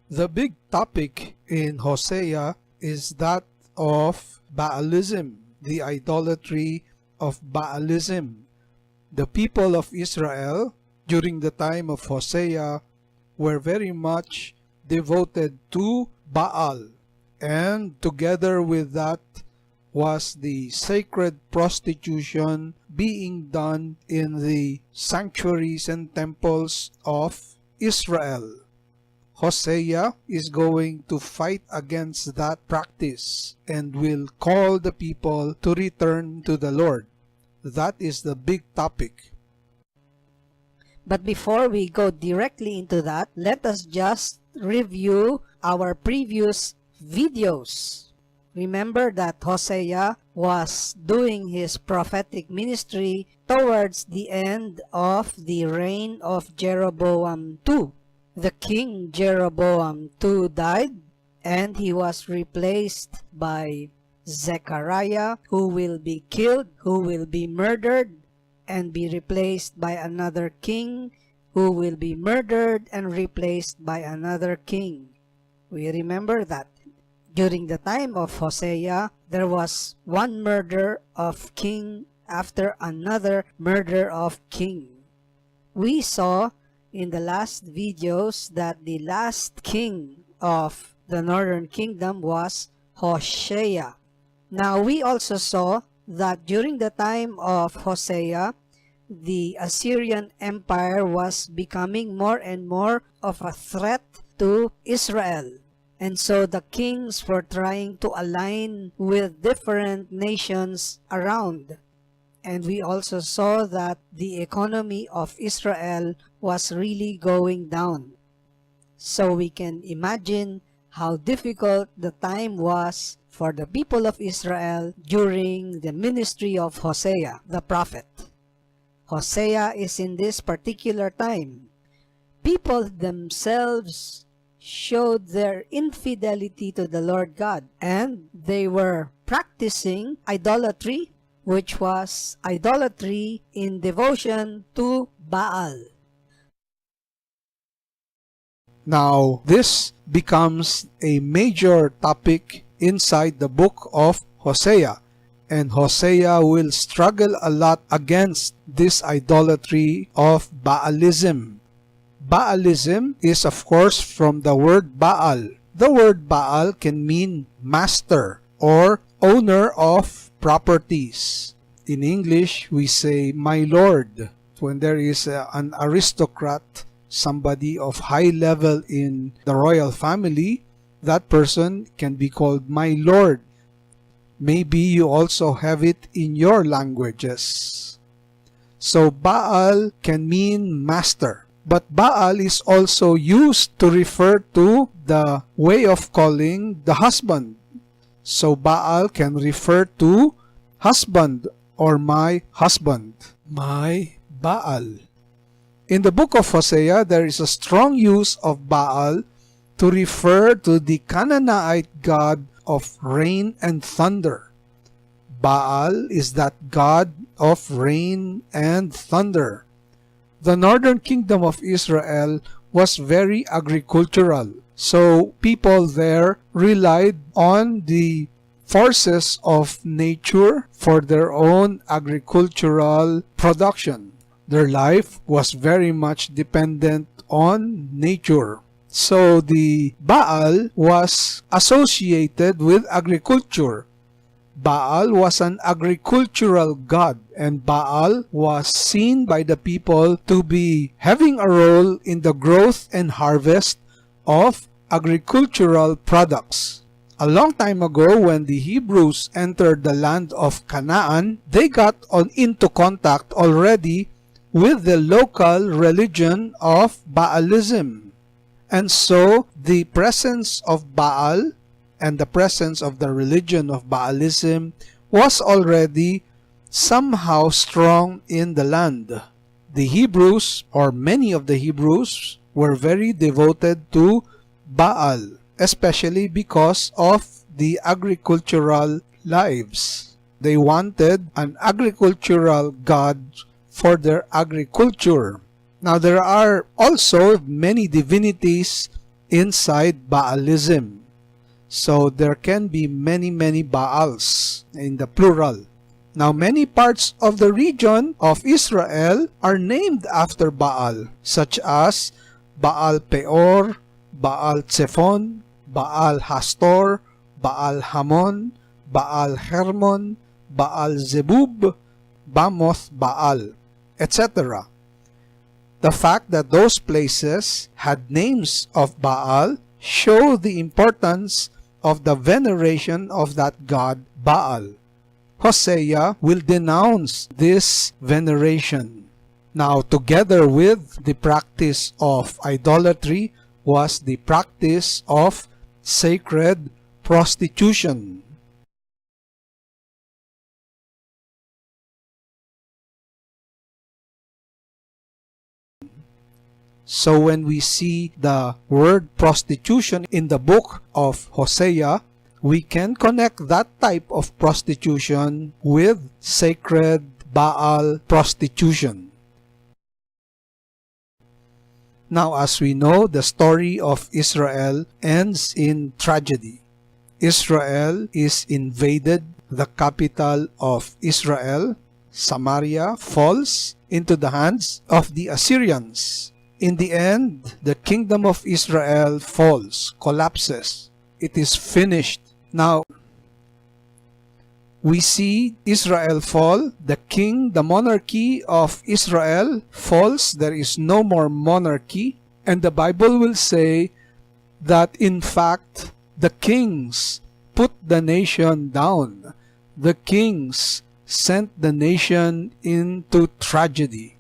The big topic in Hosea is that of Baalism, the idolatry of Baalism. The people of Israel during the time of Hosea were very much devoted to Baal, and together with that was the sacred prostitution being done in the sanctuaries and temples of Israel. Hosea is going to fight against that practice and will call the people to return to the Lord. That is the big topic. But before we go directly into that, let us just review our previous videos. Remember that Hosea was doing his prophetic ministry towards the end of the reign of Jeroboam II. The king Jeroboam II died, and he was replaced by Zechariah, who will be killed, who will be murdered, and be replaced by another king, who will be murdered and replaced by another king. We remember that. During the time of Hosea, there was one murder of king after another murder of king. We saw in the last videos that the last king of the northern kingdom was Hosea. Now we also saw that during the time of Hosea, the Assyrian Empire was becoming more and more of a threat to Israel. And so the kings were trying to align with different nations around. And we also saw that the economy of Israel was really going down. So we can imagine how difficult the time was for the people of Israel during the ministry of Hosea, the prophet. Hosea is in this particular time. People themselves showed their infidelity to the Lord God, and they were practicing idolatry, which was idolatry in devotion to Baal. Now, this becomes a major topic inside the book of Hosea, and Hosea will struggle a lot against this idolatry of Baalism. Baalism is, of course, from the word Baal. The word Baal can mean master or owner of properties. In English, we say, my lord. When there is an aristocrat, somebody of high level in the royal family, that person can be called my lord. Maybe you also have it in your languages. So Baal can mean master. But Baal is also used to refer to the way of calling the husband. So Baal can refer to husband or my husband, my Baal. In the book of Hosea, there is a strong use of Baal to refer to the Canaanite god of rain and thunder. Baal is that god of rain and thunder. The northern kingdom of Israel was very agricultural, so people there relied on the forces of nature for their own agricultural production. Their life was very much dependent on nature. So the Baal was associated with agriculture. Baal was an agricultural god, and Baal was seen by the people to be having a role in the growth and harvest of agricultural products. A long time ago, when the Hebrews entered the land of Canaan, they got into contact already with the local religion of Baalism. And so the presence of Baal and the presence of the religion of Baalism was already somehow strong in the land. The Hebrews, or many of the Hebrews, were very devoted to Baal, especially because of the agricultural lives. They wanted an agricultural god for their agriculture. Now, there are also many divinities inside Baalism. So there can be many Baals in the plural. Now, many parts of the region of Israel are named after Baal, such as Baal Peor, Baal Zephon, Baal Hastor, Baal Hamon, Baal Hermon, Baal Zebub, Bamoth Baal, etc. The fact that those places had names of Baal show the importance of the veneration of that god Baal. Hosea will denounce this veneration. Now, together with the practice of idolatry was the practice of sacred prostitution. So when we see the word prostitution in the book of Hosea, we can connect that type of prostitution with sacred Baal prostitution. Now, as we know, the story of Israel ends in tragedy. Israel is invaded. The capital of Israel, Samaria, falls into the hands of the Assyrians. In the end, the kingdom of Israel falls, collapses. It is finished. Now, we see Israel fall. The king, the monarchy of Israel falls. There is no more monarchy. And the Bible will say that, in fact, the kings put the nation down. The kings sent the nation into tragedy.